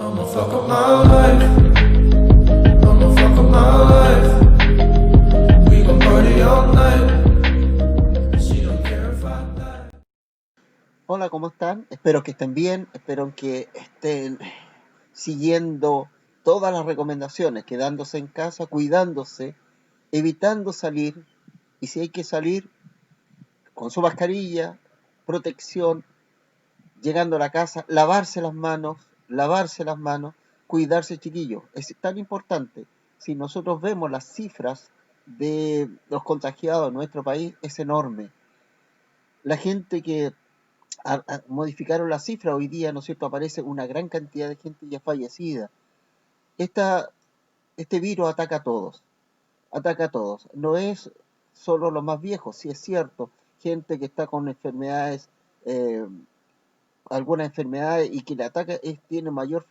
I'ma fuck up my life. I'ma fuck up my life. We gon' party all night. She don't care if I die. Hola, ¿cómo están? Espero que estén bien, espero que estén siguiendo todas las recomendaciones, quedándose en casa, cuidándose, evitando salir, y si hay que salir, con su mascarilla, protección, llegando a la casa, lavarse las manos, cuidarse, chiquillos. Es tan importante. Si nosotros vemos las cifras de los contagiados en nuestro país, es enorme. La gente que modificaron la cifra hoy día, ¿no es cierto?, aparece una gran cantidad de gente ya fallecida. Este virus ataca a todos. No es solo los más viejos, sí es cierto, gente que está con enfermedades, eh, algunas enfermedades y que le ataca tiene mayor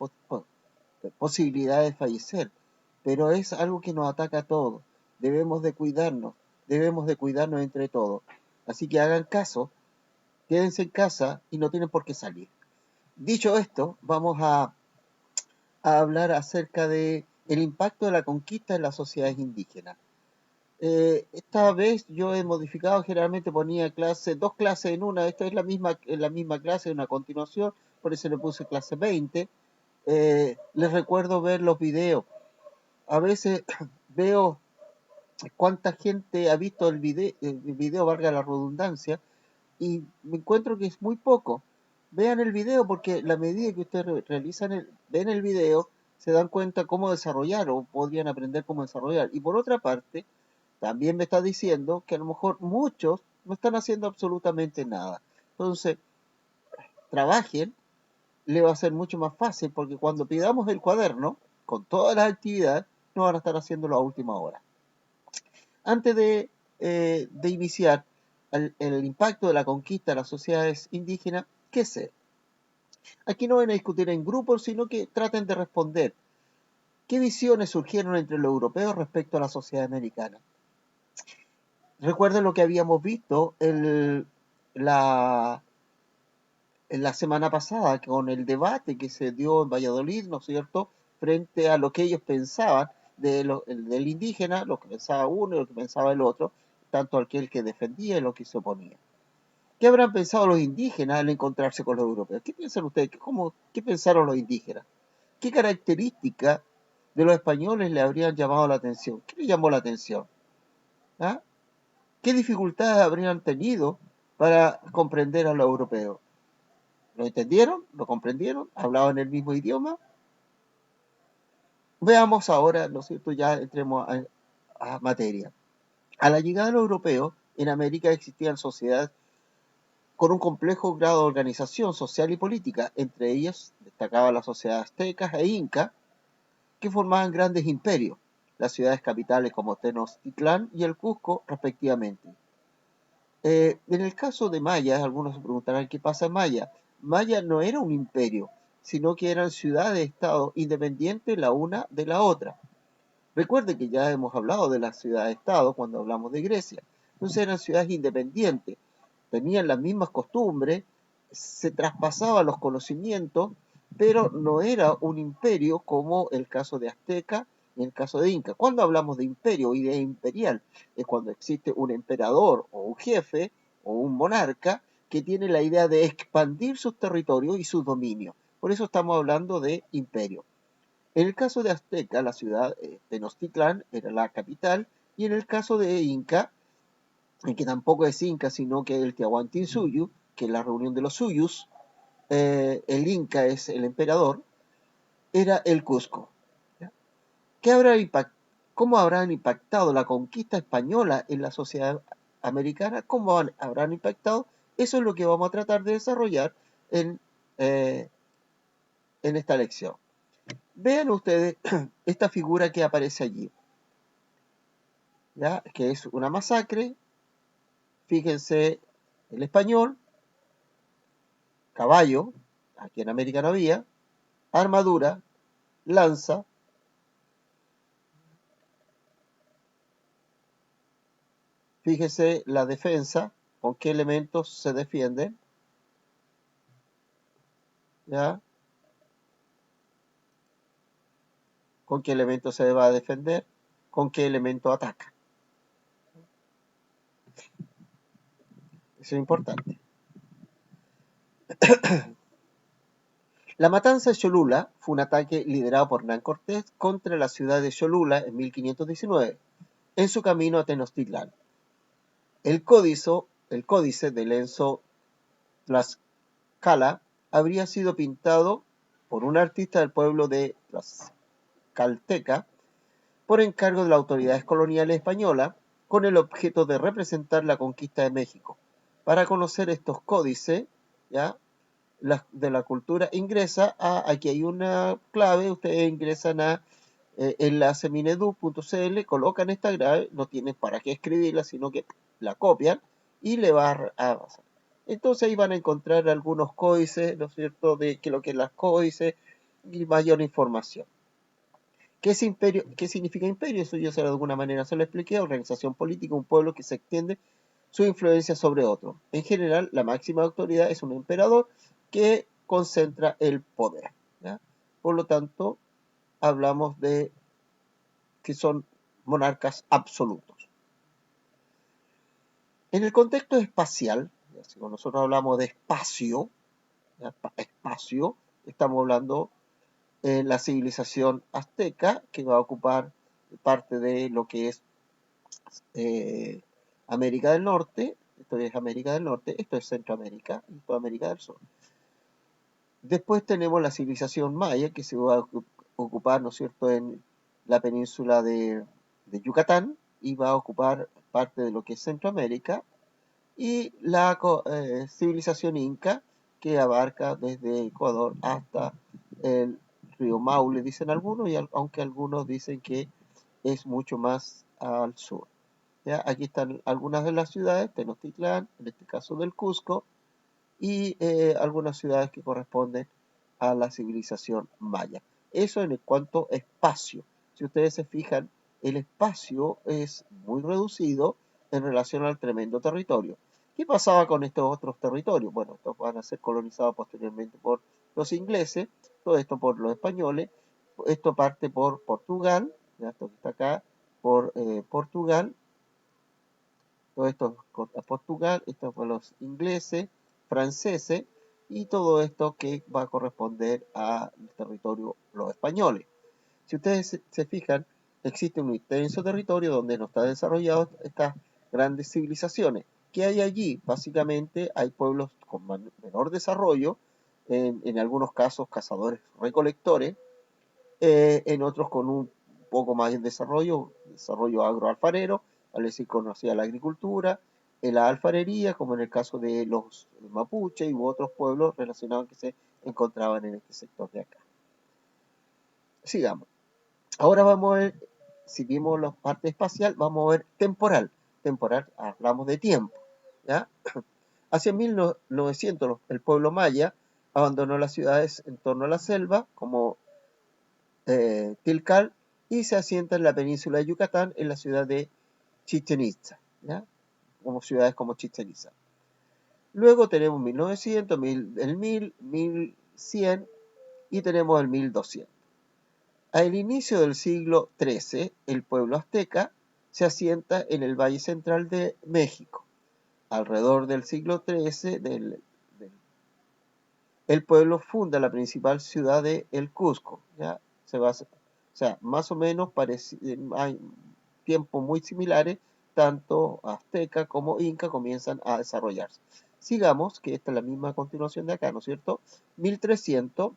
posibilidad de fallecer, pero es algo que nos ataca a todos. Debemos de cuidarnos entre todos. Así que hagan caso, quédense en casa y no tienen por qué salir. Dicho esto, vamos a hablar acerca de el impacto de la conquista en las sociedades indígenas. Esta vez yo he modificado, generalmente ponía dos clases en una, esta es la misma clase, una continuación, por eso le puse clase 20. Les recuerdo ver los videos. A veces veo cuánta gente ha visto el video, valga la redundancia, y me encuentro que es muy poco. Vean el video porque la medida que ustedes ven el video, se dan cuenta cómo desarrollar o podrían aprender cómo desarrollar. Y por otra parte, también me está diciendo que a lo mejor muchos no están haciendo absolutamente nada. Entonces, trabajen, le va a ser mucho más fácil porque cuando pidamos el cuaderno, con todas las actividades, no van a estar haciéndolo a última hora. Antes de iniciar el impacto de la conquista de las sociedades indígenas, ¿qué sé? Aquí no van a discutir en grupos, sino que traten de responder. ¿Qué visiones surgieron entre los europeos respecto a la sociedad americana? Recuerden lo que habíamos visto la, en la semana pasada con el debate que se dio en Valladolid, ¿no es cierto?, frente a lo que ellos pensaban del indígena, lo que pensaba uno y lo que pensaba el otro, tanto aquel que defendía y lo que se oponía. ¿Qué habrán pensado los indígenas al encontrarse con los europeos? ¿Qué piensan ustedes? ¿Qué pensaron los indígenas? ¿Qué características de los españoles le habrían llamado la atención? ¿Qué les llamó la atención? ¿Ah? ¿Qué dificultades habrían tenido para comprender a los europeos? ¿Lo entendieron? ¿Lo comprendieron? ¿Hablaban el mismo idioma? Veamos ahora, ¿no es cierto? Ya entremos a materia. A la llegada de los europeos, en América existían sociedades con un complejo grado de organización social y política. Entre ellas destacaba la sociedad azteca e inca, que formaban grandes imperios, las ciudades capitales como Tenochtitlán y el Cusco, respectivamente. En el caso de Maya, algunos se preguntarán qué pasa en Maya. Maya no era un imperio, sino que eran ciudades-estado independientes la una de la otra. Recuerde que ya hemos hablado de las ciudades-estado cuando hablamos de Grecia. Entonces eran ciudades independientes, tenían las mismas costumbres, se traspasaban los conocimientos, pero no era un imperio como el caso de Azteca y el caso de Inca. Cuando hablamos de imperio o idea imperial, es cuando existe un emperador o un jefe o un monarca que tiene la idea de expandir sus territorios y sus dominios. Por eso estamos hablando de imperio. En el caso de Azteca, la ciudad de Tenochtitlán era la capital, y en el caso de Inca, que tampoco es Inca, sino que es el Tiahuantinsuyu, que es la reunión de los suyus, el Inca es el emperador, era el Cusco. ¿Cómo habrán impactado la conquista española en la sociedad americana? ¿Cómo habrán impactado? Eso es lo que vamos a tratar de desarrollar en esta lección. Vean ustedes esta figura que aparece allí, ¿ya? Que es una masacre. Fíjense el español, caballo, aquí en América no había, armadura, lanza, fíjese la defensa, con qué elementos se defienden, ¿ya? con qué elemento se va a defender, con qué elemento ataca. Eso es importante. La matanza de Cholula fue un ataque liderado por Hernán Cortés contra la ciudad de Cholula en 1519, en su camino a Tenochtitlán. El códice de Lenzo Tlaxcala habría sido pintado por un artista del pueblo de Tlaxcalteca por encargo de las autoridades coloniales españolas con el objeto de representar la conquista de México. Para conocer estos códices, ¿ya? De la cultura, aquí hay una clave, ustedes ingresan a enlaceminedu.cl, colocan esta clave, no tienen para qué escribirla, sino que la copian y le va a pasar. Entonces ahí van a encontrar algunos códices, ¿no es cierto?, de que lo que es las códices y mayor información. ¿Qué significa imperio? Eso yo de alguna manera se lo expliqué. Organización política, un pueblo que se extiende su influencia sobre otro. En general, la máxima autoridad es un emperador que concentra el poder, ¿ya? Por lo tanto, hablamos de que son monarcas absolutos. En el contexto espacial, si nosotros hablamos de espacio, estamos hablando de la civilización azteca, que va a ocupar parte de lo que es América del Norte. Esto es América del Norte, esto es Centroamérica y toda América del Sur. Después tenemos la civilización maya, que se va a ocupar, ¿no es cierto?, en la península de Yucatán, y va a ocupar parte de lo que es Centroamérica, y la civilización inca, que abarca desde Ecuador hasta el río Maule, dicen algunos, y aunque algunos dicen que es mucho más al sur. ¿Ya? Aquí están algunas de las ciudades, Tenochtitlán, en este caso del Cusco, y algunas ciudades que corresponden a la civilización maya. Eso en cuanto a espacio. Si ustedes se fijan, el espacio es muy reducido en relación al tremendo territorio. ¿Qué pasaba con estos otros territorios? Bueno, estos van a ser colonizados posteriormente por los ingleses, todo esto por los españoles, esto parte por Portugal, ¿ya? Esto que está acá, por Portugal, todo esto a Portugal, esto por los ingleses, franceses, y todo esto que va a corresponder al territorio los españoles. Si ustedes se fijan, existe un extenso territorio donde no está desarrollado estas grandes civilizaciones. ¿Qué hay allí? Básicamente hay pueblos con menor desarrollo, en algunos casos cazadores recolectores, en otros con un poco más de desarrollo agroalfarero, al decir conocía la agricultura, en la alfarería, como en el caso de los mapuches u otros pueblos relacionados que se encontraban en este sector de acá. Sigamos. Ahora vamos a ver, si vimos la parte espacial, vamos a ver temporal. Temporal, hablamos de tiempo, ¿ya? Hacia 1900 el pueblo maya abandonó las ciudades en torno a la selva, como Tilcal, y se asienta en la península de Yucatán, en la ciudad de Chichén Itzá, ¿ya? Como ciudades como Chichén Itzá. Luego tenemos 1900, el 1000, 1100 y tenemos el 1200. Al inicio del siglo XIII, el pueblo azteca se asienta en el Valle Central de México. Alrededor del siglo XIII, el pueblo funda la principal ciudad de El Cusco, ¿ya? O sea, más o menos hay tiempos muy similares, tanto azteca como inca comienzan a desarrollarse. Sigamos, que esta es la misma continuación de acá, ¿no es cierto? 1300,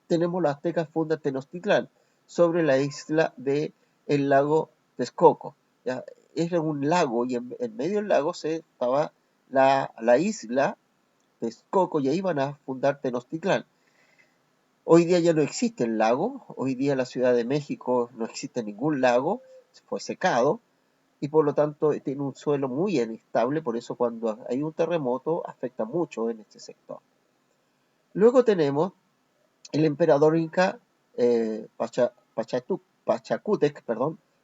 tenemos los aztecas fundan Tenochtitlán, sobre la isla del lago Texcoco, ¿ya? Era un lago y en medio del lago estaba la isla Texcoco, y ahí van a fundar Tenochtitlán. Hoy día ya no existe el lago, hoy día en la Ciudad de México no existe ningún lago, fue secado, y por lo tanto tiene un suelo muy inestable, por eso cuando hay un terremoto afecta mucho en este sector. Luego tenemos el emperador inca Pachacútec,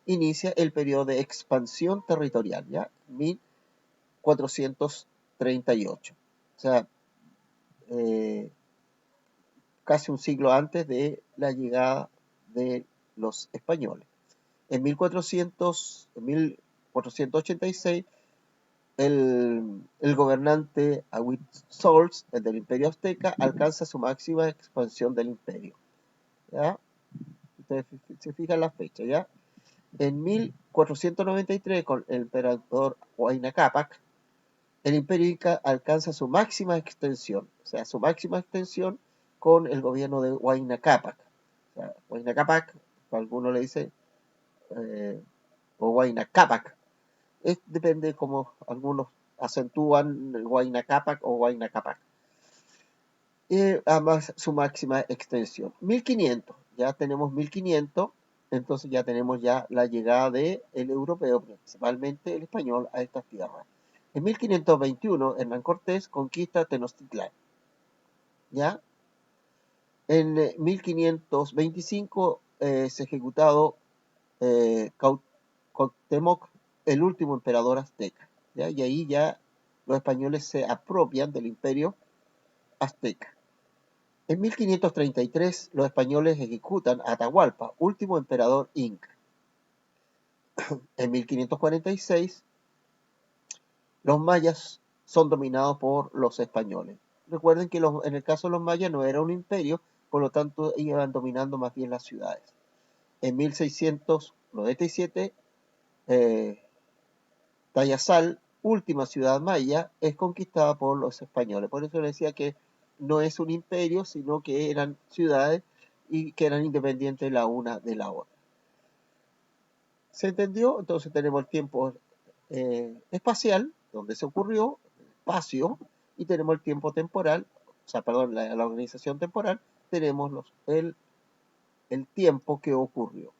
inicia el periodo de expansión territorial, ¿ya? 1438. O sea, casi un siglo antes de la llegada de los españoles. En 1486, el gobernante Sols, el del Imperio Azteca, alcanza su máxima expansión del imperio. ¿Ya? Ustedes se fijan la fecha, ¿ya? En 1493, con el emperador Huayna Cápac, el imperio inca alcanza su máxima extensión, o sea, su máxima extensión con el gobierno de Huayna Cápac. O sea, Huayna Cápac, algunos le dicen, o Huayna Cápac. Depende como algunos acentúan el Huayna Cápac o Huayna Cápac. Además, su máxima extensión. 1500, ya tenemos 1500, entonces ya tenemos ya la llegada del europeo, principalmente el español, a estas tierras. En 1521, Hernán Cortés conquista Tenochtitlán. ¿Ya? En 1525 es ejecutado Cuauhtémoc, el último emperador azteca. ¿Ya? Y ahí ya los españoles se apropian del imperio azteca. En 1533 los españoles ejecutan a Atahualpa, último emperador inca. En 1546 los mayas son dominados por los españoles. Recuerden que en el caso de los mayas no era un imperio, por lo tanto iban dominando más bien las ciudades. En 1697, Tayasal, última ciudad maya, es conquistada por los españoles. Por eso les decía que no es un imperio, sino que eran ciudades y que eran independientes la una de la otra. ¿Se entendió? Entonces tenemos el tiempo espacial, donde se ocurrió, el espacio, y tenemos el tiempo temporal, o sea, perdón, la organización temporal, tenemos el tiempo que ocurrió.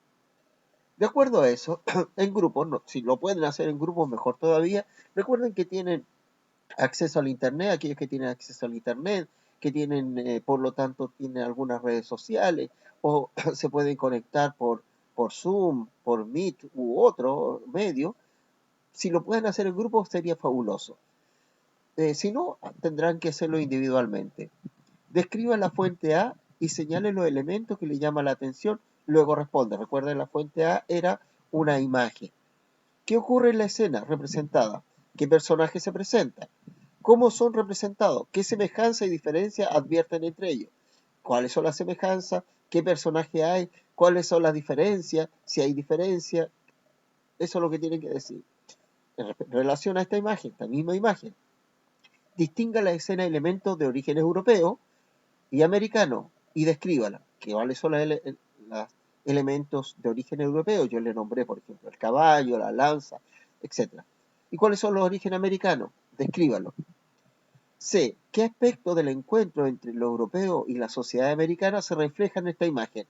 De acuerdo a eso, en grupos, si lo pueden hacer en grupos, mejor todavía. Recuerden que tienen acceso al Internet, aquellos que tienen acceso al Internet, que tienen, por lo tanto, tienen algunas redes sociales, o se pueden conectar por Zoom, por Meet u otro medio. Si lo pueden hacer en grupo, sería fabuloso. Si no, tendrán que hacerlo individualmente. Describan la fuente A y señalen los elementos que le llaman la atención, luego responde. Recuerden, la fuente A era una imagen. ¿Qué ocurre en la escena representada? ¿Qué personajes se presentan? ¿Cómo son representados? ¿Qué semejanza y diferencia advierten entre ellos? ¿Cuáles son las semejanzas? ¿Qué personaje hay? ¿Cuáles son las diferencias? Si hay diferencia, eso es lo que tienen que decir. En relación a esta imagen, esta misma imagen, distinga la escena de elementos de origen europeo y americano y descríbala. ¿Cuáles son los elementos de origen europeo? Yo le nombré, por ejemplo, el caballo, la lanza, etc. ¿Y cuáles son los de origen americano? Descríbalo. C. ¿Qué aspecto del encuentro entre lo europeo y la sociedad americana se refleja en esta imagen?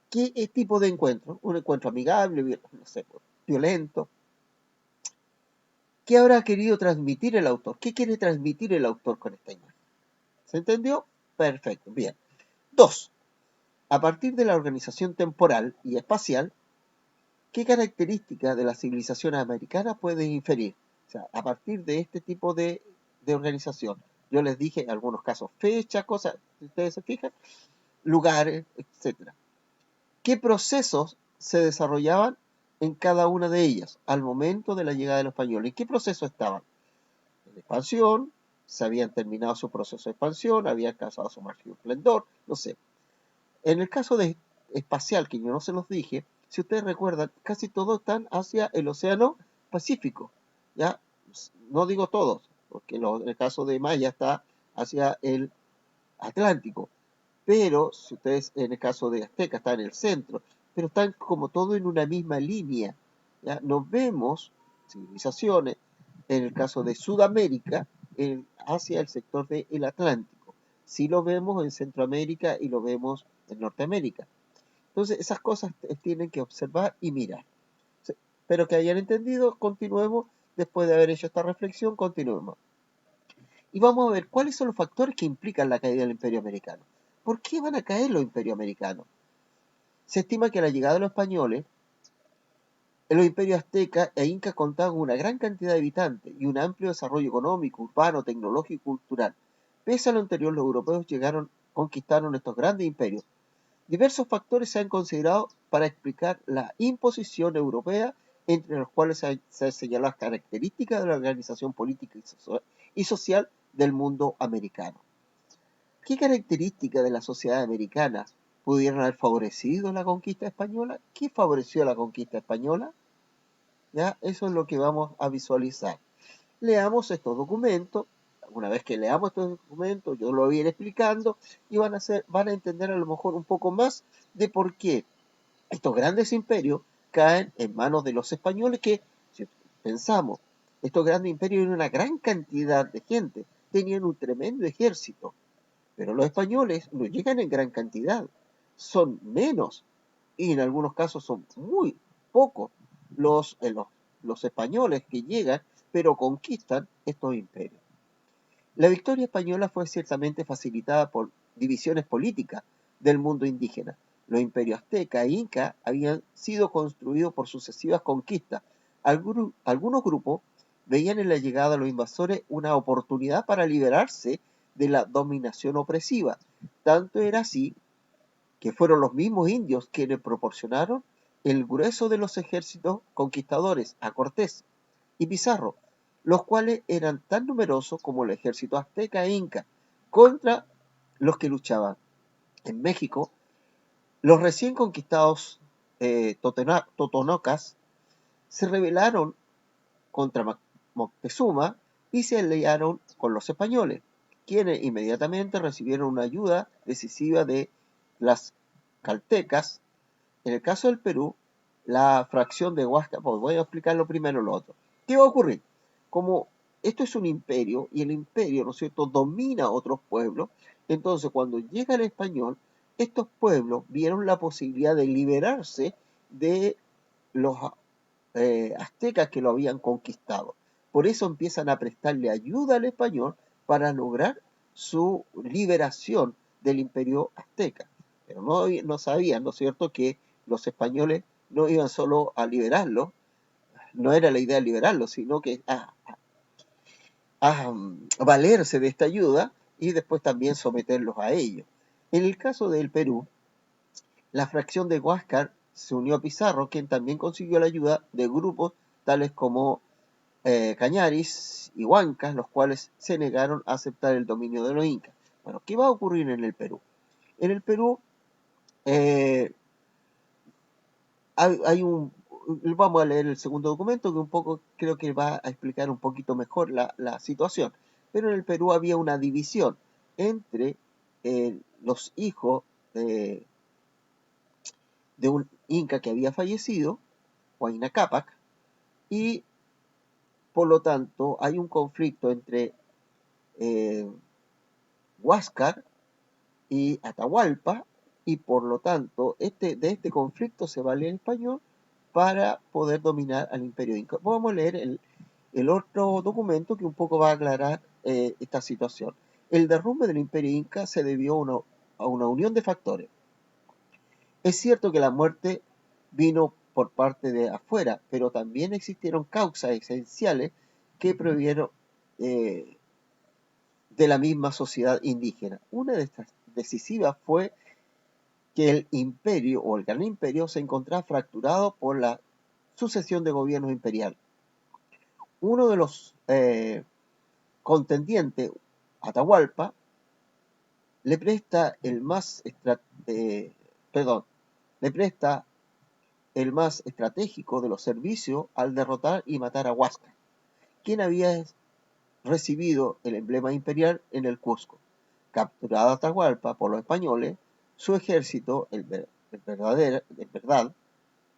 ¿Qué tipo de encuentro? Un encuentro amigable, no sé, violento. ¿Qué habrá querido transmitir el autor? ¿Qué quiere transmitir el autor con esta imagen? ¿Se entendió? Perfecto, bien. 2. A partir de la organización temporal y espacial, ¿qué características de la civilización americana pueden inferir? O sea, a partir de este tipo de organización. Yo les dije en algunos casos fechas, cosas, si ustedes se fijan, lugares, etc. ¿Qué procesos se desarrollaban en cada una de ellas al momento de la llegada de los españoles? ¿En qué proceso estaban? En expansión, se habían terminado su proceso de expansión, habían alcanzado su máximo esplendor, no sé. En el caso de espacial, que yo no se los dije, si ustedes recuerdan, casi todos están hacia el Océano Pacífico. ¿Ya? No digo todos, porque en el caso de Maya está hacia el Atlántico. Pero, si ustedes en el caso de Azteca está en el centro, pero están como todo en una misma línea. ¿Ya? Nos vemos civilizaciones, en el caso de Sudamérica, hacia el sector del Atlántico. Sí lo vemos en Centroamérica y lo vemos en Norteamérica. Entonces, esas cosas tienen que observar y mirar. Espero que hayan entendido. Continuemos. Después de haber hecho esta reflexión, continuemos. Y vamos a ver cuáles son los factores que implican la caída del Imperio Americano. ¿Por qué van a caer los imperios americanos? Se estima que a la llegada de los españoles, los imperios azteca e inca contaban con una gran cantidad de habitantes y un amplio desarrollo económico, urbano, tecnológico y cultural. Pese a lo anterior, los europeos conquistaron estos grandes imperios, Diversos factores se han considerado para explicar la imposición europea, entre los cuales se han señalado las características de la organización política y social del mundo americano. ¿Qué características de la sociedad americana pudieron haber favorecido la conquista española? ¿Qué favoreció la conquista española? ¿Ya? Eso es lo que vamos a visualizar. Leamos estos documentos. Una vez que leamos estos documentos, yo lo voy a ir explicando y van a entender a lo mejor un poco más de por qué estos grandes imperios caen en manos de los españoles que, si pensamos, estos grandes imperios eran una gran cantidad de gente, tenían un tremendo ejército, pero los españoles no llegan en gran cantidad, son menos y en algunos casos son muy pocos los españoles que llegan, pero conquistan estos imperios. La victoria española fue ciertamente facilitada por divisiones políticas del mundo indígena. Los imperios azteca e inca habían sido construidos por sucesivas conquistas. Algunos grupos veían en la llegada de los invasores una oportunidad para liberarse de la dominación opresiva. Tanto era así que fueron los mismos indios quienes proporcionaron el grueso de los ejércitos conquistadores a Cortés y Pizarro, los cuales eran tan numerosos como el ejército azteca e inca, contra los que luchaban. En México, los recién conquistados totonocas se rebelaron contra Moctezuma y se aliaron con los españoles, quienes inmediatamente recibieron una ayuda decisiva de las caltecas. En el caso del Perú, la fracción de Huáscar, pues voy a explicarlo primero lo otro. ¿Qué va a ocurrir? Como esto es un imperio y el imperio, ¿no es cierto?, domina otros pueblos, entonces cuando llega el español, estos pueblos vieron la posibilidad de liberarse de los aztecas que lo habían conquistado. Por eso empiezan a prestarle ayuda al español para lograr su liberación del imperio azteca. Pero no sabían, ¿no es cierto?, que los españoles no iban solo a liberarlo, no era la idea liberarlo, sino que a valerse de esta ayuda y después también someterlos a ellos. En el caso del Perú, la fracción de Huáscar se unió a Pizarro, quien también consiguió la ayuda de grupos tales como Cañaris y Huancas, los cuales se negaron a aceptar el dominio de los incas. Bueno, ¿qué va a ocurrir en el Perú? En el Perú eh, vamos a leer el segundo documento que un poco creo que va a explicar un poquito mejor la situación. Pero en el Perú había una división entre los hijos de un inca que había fallecido, Huayna Cápac, y por lo tanto hay un conflicto entre Huáscar y Atahualpa, y por lo tanto de este conflicto se vale el español para poder dominar al imperio inca. Vamos a leer el otro documento que un poco va a aclarar esta situación. El derrumbe del imperio inca se debió a una unión de factores. Es cierto que la muerte vino por parte de afuera, pero también existieron causas esenciales que provieron de la misma sociedad indígena. Una de estas decisivas fue que el imperio o el gran imperio se encontraba fracturado por la sucesión de gobiernos imperiales. Uno de los contendientes, Atahualpa, le presta el más le presta el más estratégico de los servicios al derrotar y matar a Huáscar, quien había recibido el emblema imperial en el Cusco. Capturado Atahualpa por los españoles, su ejército, en verdad,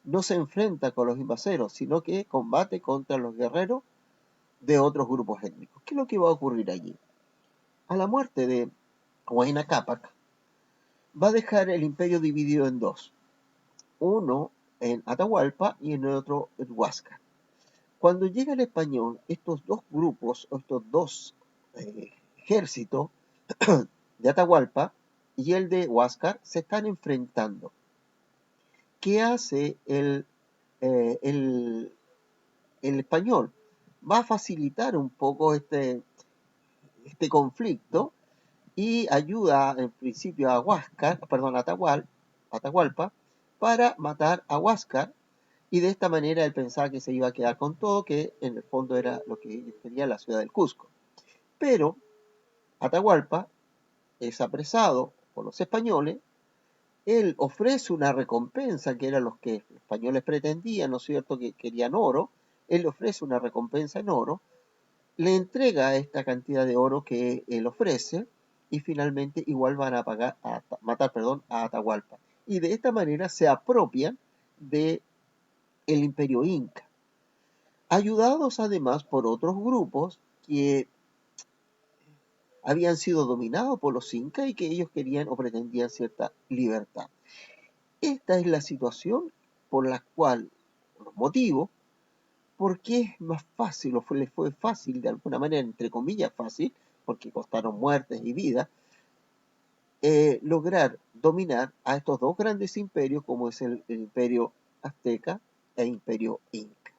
no se enfrenta con los invaseros, sino que combate contra los guerreros de otros grupos étnicos. ¿Qué es lo que va a ocurrir allí? A la muerte de Huayna Cápac, va a dejar el imperio dividido en dos. Uno en Atahualpa y en el otro en Huáscar. Cuando llega el español, estos dos grupos, estos dos ejércitos de Atahualpa y el de Huáscar se están enfrentando. ¿Qué hace el español? Va a facilitar un poco este conflicto y ayuda en principio a Atahualpa Atahualpa para matar a Huáscar, y de esta manera él pensaba que se iba a quedar con todo, que en el fondo era lo que ellos querían, la ciudad del Cusco. Pero Atahualpa es apresado por los españoles, él ofrece una recompensa, que era los que los españoles pretendían, ¿no es cierto?, que querían oro, él le ofrece una recompensa en oro, le entrega esta cantidad de oro que él ofrece, y finalmente igual van a matar, a Atahualpa. Y de esta manera se apropian del imperio inca, ayudados además por otros grupos que habían sido dominados por los incas y que ellos querían o pretendían cierta libertad. Esta es la situación por la cual, los motivos, por qué es más fácil, o les fue fácil, de alguna manera, entre comillas fácil, porque costaron muertes y vidas, lograr dominar a estos dos grandes imperios, como es el imperio azteca e imperio inca.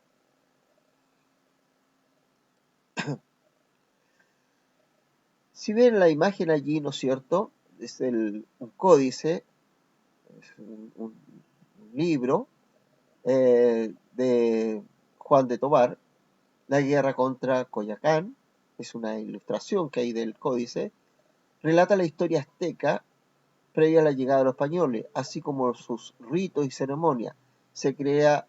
Si ven la imagen allí, ¿no es cierto?, es un códice, es un libro de Juan de Tobar, La guerra contra Coyoacán, es una ilustración que hay del códice, relata la historia azteca previa a la llegada de los españoles, así como sus ritos y ceremonias. Se crea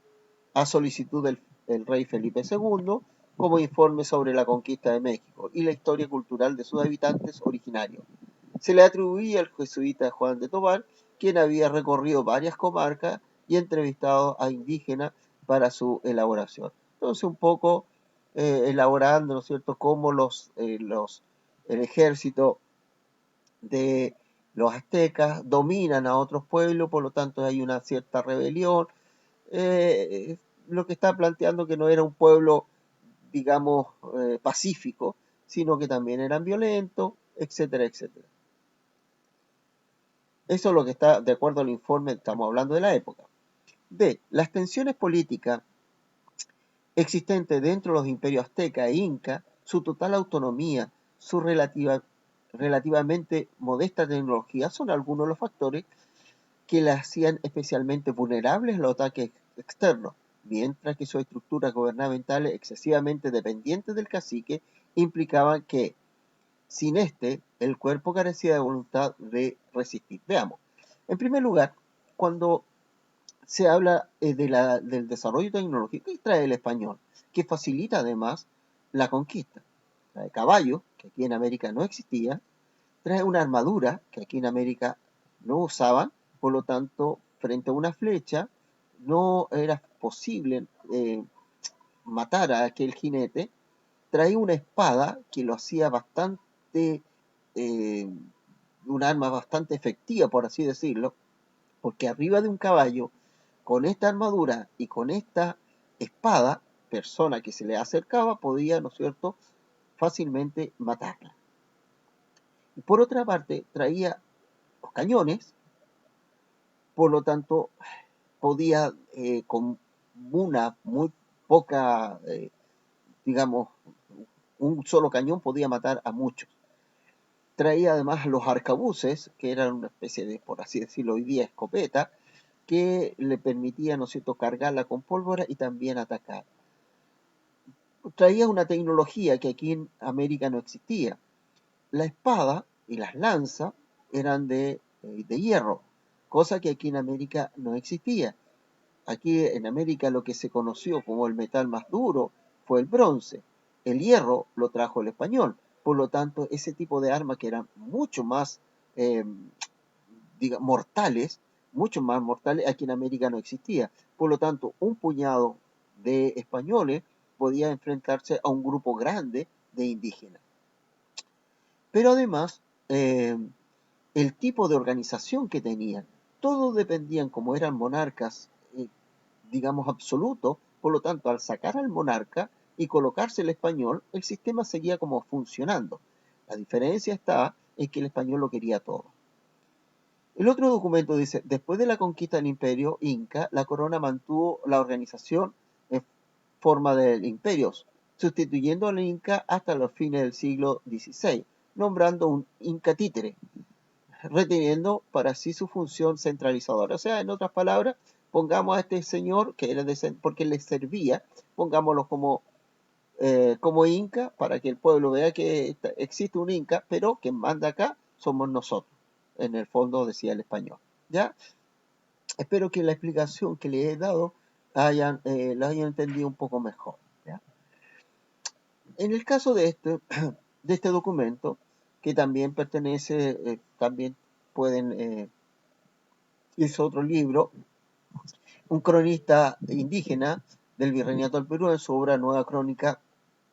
a solicitud del rey Felipe II como informe sobre la conquista de México y la historia cultural de sus habitantes originarios. Se le atribuía al jesuita Juan de Tobar, quien había recorrido varias comarcas y entrevistado a indígenas para su elaboración. Entonces, un poco elaborando, ¿no es cierto?, cómo el ejército de los aztecas dominan a otros pueblos, por lo tanto hay una cierta rebelión. Lo que está planteando que no era un pueblo, digamos, pacífico, sino que también eran violentos, etcétera, etcétera. Eso es lo que está de acuerdo al informe, estamos hablando de la época. B. Las tensiones políticas existentes dentro de los imperios azteca e inca, su total autonomía, su relativamente modesta tecnología son algunos de los factores que la hacían especialmente vulnerables a los ataques externos, mientras que sus estructuras gubernamentales excesivamente dependientes del cacique implicaban que, sin este, el cuerpo carecía de voluntad de resistir. Veamos. En primer lugar, cuando se habla del desarrollo tecnológico que trae el español, que facilita además la conquista. Trae caballos, que aquí en América no existía, trae una armadura, que aquí en América no usaban, por lo tanto, frente a una flecha, no era posible matar a aquel jinete. Traía una espada que lo hacía bastante, un arma bastante efectiva, por así decirlo, porque arriba de un caballo, con esta armadura y con esta espada, persona que se le acercaba podía, ¿no es cierto?, fácilmente matarla. Y por otra parte, traía los cañones, por lo tanto, podía, con una muy poca, digamos, un solo cañón podía matar a muchos. Traía además los arcabuces, que eran una especie de, por así decirlo hoy día, escopeta, que le permitía, ¿no es cierto?, cargarla con pólvora y también atacar. Traía una tecnología que aquí en América no existía. La espada y las lanzas eran de hierro, cosa que aquí en América no existía. Aquí en América lo que se conoció como el metal más duro fue el bronce. El hierro lo trajo el español. Por lo tanto, ese tipo de armas que eran mucho más mortales, mucho más mortales, aquí en América no existía. Por lo tanto, un puñado de españoles podía enfrentarse a un grupo grande de indígenas. Pero además, el tipo de organización que tenían, todos dependían, como eran monarcas, digamos, absolutos, por lo tanto, al sacar al monarca y colocarse el español, el sistema seguía como funcionando. La diferencia está en que el español lo quería todo. El otro documento dice, después de la conquista del imperio inca, la corona mantuvo la organización en forma de imperios, sustituyendo al inca hasta los fines del siglo XVI, nombrando un inca títere. reteniendo para sí su función centralizadora. O sea, en otras palabras, pongamos a este señor, que era porque le servía, pongámoslo como Inca, para que el pueblo vea que existe un Inca, pero quien manda acá somos nosotros. En el fondo decía el español. ¿Ya? Espero que la explicación que le he dado la hayan entendido un poco mejor. ¿Ya? En el caso de este documento, que también pertenece, también pueden, hizo otro libro, un cronista indígena del Virreinato del Perú en su obra Nueva Crónica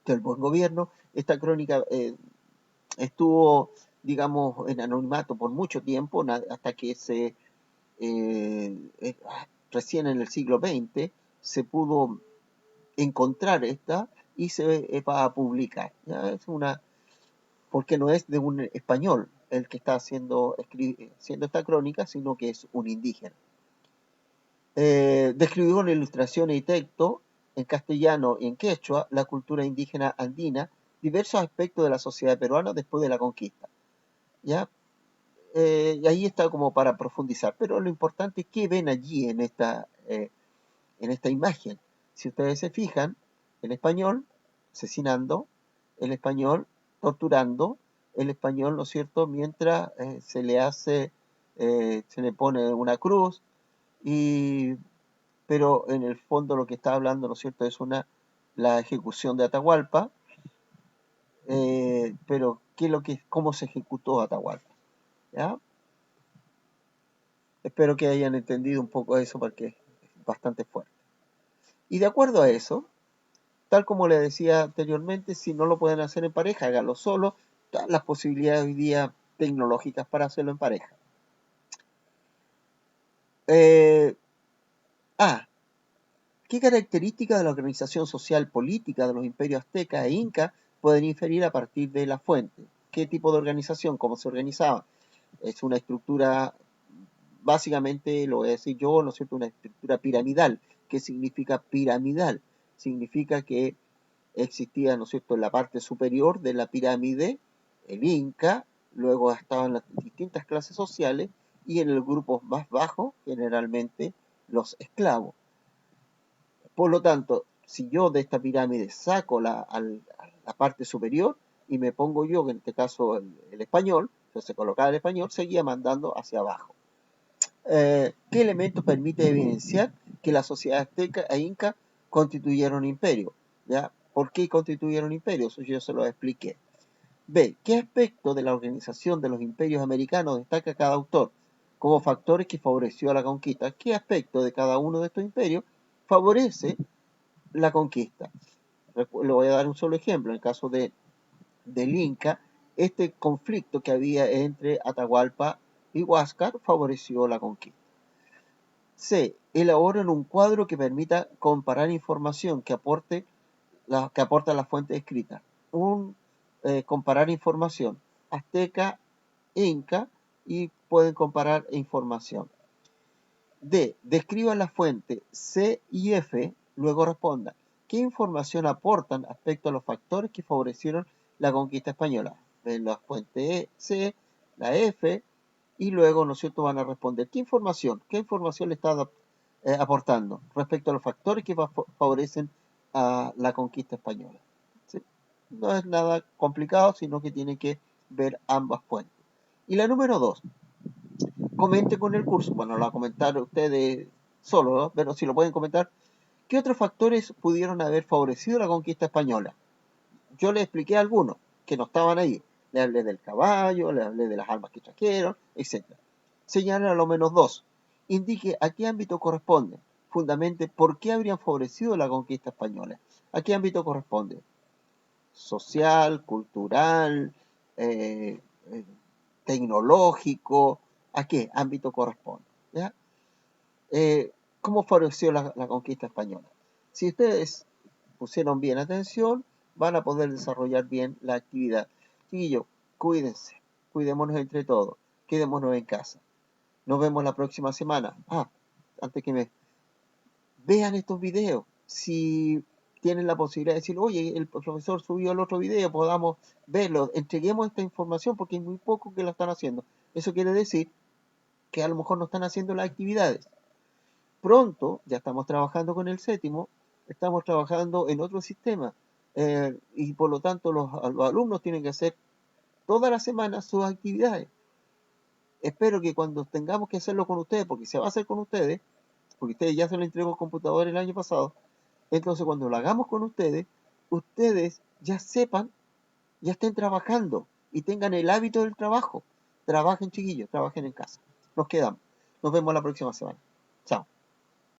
del Buen Gobierno. Esta crónica estuvo, digamos, en anonimato por mucho tiempo, hasta que eh, eh, recién en el siglo XX se pudo encontrar esta y se va a publicar. ¿Ya? Porque no es de un español el que está haciendo esta crónica, sino que es un indígena. Describió en ilustraciones y texto, en castellano y en quechua, la cultura indígena andina, diversos aspectos de la sociedad peruana después de la conquista. ¿Ya? Y ahí está como para profundizar. Pero lo importante es qué ven allí en esta imagen. Si ustedes se fijan, el español asesinando, el español torturando, el español, ¿no es cierto?, mientras se le pone una cruz, y, pero en el fondo lo que está hablando, ¿no es cierto?, es la ejecución de Atahualpa, pero ¿cómo se ejecutó Atahualpa? ¿Ya? Espero que hayan entendido un poco eso porque es bastante fuerte. Y de acuerdo a eso, tal como le decía anteriormente, si no lo pueden hacer en pareja, háganlo solo. Todas las posibilidades hoy día tecnológicas para hacerlo en pareja. Eh, ¿Qué características de la organización social política de los imperios azteca e inca pueden inferir a partir de la fuente? ¿Qué tipo de organización? ¿Cómo se organizaba? Es una estructura, básicamente, lo voy a decir yo, ¿no es cierto?, una estructura piramidal. ¿Qué significa piramidal? Significa que existía, ¿no es cierto?, en la parte superior de la pirámide, el Inca, luego estaban las distintas clases sociales, y en el grupo más bajo, generalmente, los esclavos. Por lo tanto, si yo de esta pirámide saco a la parte superior y me pongo yo, en este caso el español, entonces colocaba el español, seguía mandando hacia abajo. ¿Qué elementos permite evidenciar que la sociedad azteca e inca constituyeron imperio? ¿Ya? ¿Por qué constituyeron imperio? Eso yo se lo expliqué. B. ¿Qué aspecto de la organización de los imperios americanos destaca cada autor como factores que favoreció a la conquista? ¿Qué aspecto de cada uno de estos imperios favorece la conquista? Le voy a dar un solo ejemplo. En el caso del Inca, este conflicto que había entre Atahualpa y Huáscar favoreció la conquista. C. Elaboran un cuadro que permita comparar información que aporta la fuente escrita. Comparar información azteca, inca, y pueden comparar información. D. Describan la fuente C y F, luego respondan. ¿Qué información aportan respecto a los factores que favorecieron la conquista española? Ven la fuente C, la F, y luego, ¿no es cierto?, van a responder. ¿Qué información le está aportando respecto a los factores que favorecen a la conquista española? ¿Sí? No es nada complicado, sino que tiene que ver ambas fuentes. Y la número 2, comente con el curso. Bueno, lo va a comentar ustedes solo, ¿no? Pero si lo pueden comentar, ¿qué otros factores pudieron haber favorecido la conquista española? Yo les expliqué algunos que no estaban ahí. Le hablé del caballo, le hablé de las armas que trajeron, etc. Señalen a lo menos 2. Indique a qué ámbito corresponde. Fundamente, ¿por qué habrían favorecido la conquista española? ¿A qué ámbito corresponde? Social, cultural, eh, eh, tecnológico, ¿a qué ámbito corresponde? ¿Ya? ¿Cómo favoreció la conquista española? Si ustedes pusieron bien atención, van a poder desarrollar bien la actividad. Chiquillos, cuídense, cuidémonos entre todos, quedémonos en casa. Nos vemos la próxima semana. Antes que me vean estos videos. Si tienen la posibilidad de decir, oye, el profesor subió el otro video, podamos verlo, entreguemos esta información porque hay muy pocos que lo están haciendo. Eso quiere decir que a lo mejor no están haciendo las actividades. Pronto, ya estamos trabajando con el séptimo, estamos trabajando en otro sistema, y por lo tanto los alumnos tienen que hacer todas las semanas sus actividades. Espero que cuando tengamos que hacerlo con ustedes, porque se va a hacer con ustedes, porque ustedes ya se lo entregó el computador el año pasado, entonces cuando lo hagamos con ustedes, ustedes ya sepan, ya estén trabajando y tengan el hábito del trabajo. Trabajen, chiquillos, trabajen en casa. Nos quedamos. Nos vemos la próxima semana. Chao.